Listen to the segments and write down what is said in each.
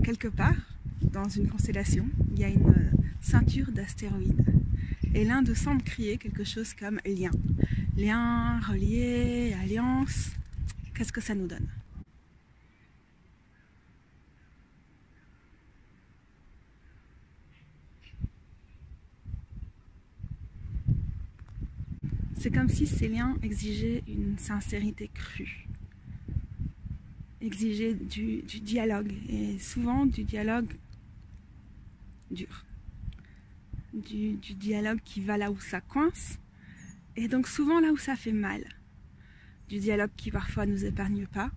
quelque part, dans une constellation, il y a une ceinture d'astéroïdes. Et l'un d'eux semble crier quelque chose comme lien. Lien, relié, alliance. Qu'est-ce que ça nous donne? C'est comme si ces liens exigeaient une sincérité crue, exigeaient du dialogue, et souvent du dialogue dur, du dialogue qui va là où ça coince, et donc souvent là où ça fait mal, du dialogue qui parfois nous épargne pas.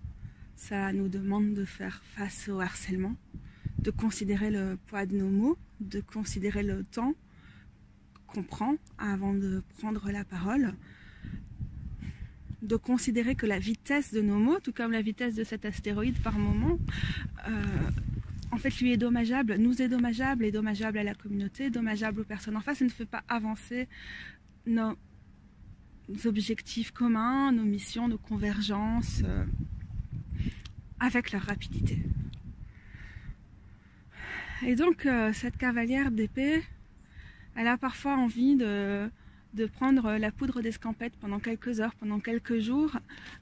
Ça nous demande de faire face au harcèlement, de considérer le poids de nos mots, de considérer le temps qu'on prend avant de prendre la parole, de considérer que la vitesse de nos mots, tout comme la vitesse de cet astéroïde par moment, en fait lui est dommageable, nous est dommageable, est dommageable à la communauté, dommageable aux personnes en face, et ne fait pas avancer nos objectifs communs, nos missions, nos convergences avec leur rapidité. Et donc cette cavalière d'épée, elle a parfois envie de prendre la poudre d'escampette pendant quelques heures, pendant quelques jours,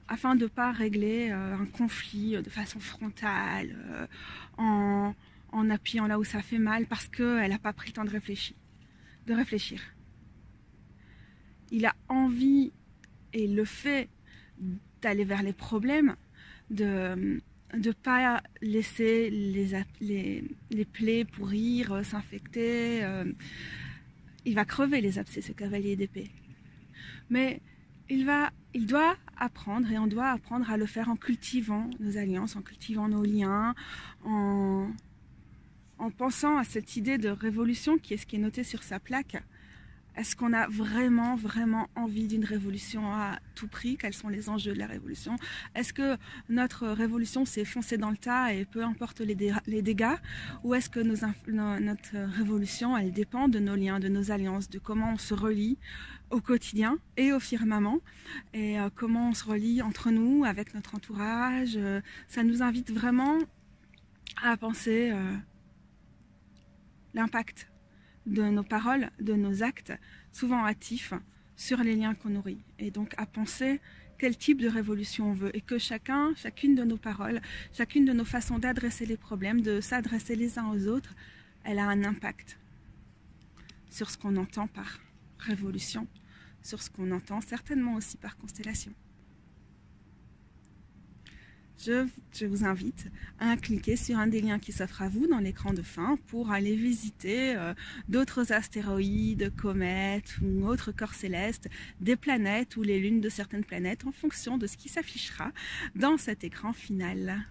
afin de ne pas régler un conflit de façon frontale, en appuyant là où ça fait mal, parce qu'elle n'a pas pris le temps de réfléchir. Il a envie, et le fait, d'aller vers les problèmes, de ne pas laisser les plaies pourrir, s'infecter. Il va crever les abcès, ce cavalier d'épée. Mais il doit apprendre, et on doit apprendre à le faire en cultivant nos alliances, en cultivant nos liens, en pensant à cette idée de révolution qui est ce qui est noté sur sa plaque. Est-ce qu'on a vraiment, vraiment envie d'une révolution à tout prix? Quels sont les enjeux de la révolution? Est-ce que notre révolution s'est foncée dans le tas et peu importe les dégâts? Ou est-ce que notre révolution, elle dépend de nos liens, de nos alliances, de comment on se relie au quotidien et au firmament, et comment on se relie entre nous, avec notre entourage? Ça nous invite vraiment à penser l'impact de nos paroles, de nos actes, souvent hâtifs, sur les liens qu'on nourrit. Et donc à penser quel type de révolution on veut, et que chacune de nos paroles, chacune de nos façons d'adresser les problèmes, de s'adresser les uns aux autres, elle a un impact sur ce qu'on entend par révolution, sur ce qu'on entend certainement aussi par constellation. Je vous invite à cliquer sur un des liens qui s'offre à vous dans l'écran de fin pour aller visiter d'autres astéroïdes, comètes ou autres corps célestes, des planètes ou les lunes de certaines planètes en fonction de ce qui s'affichera dans cet écran final.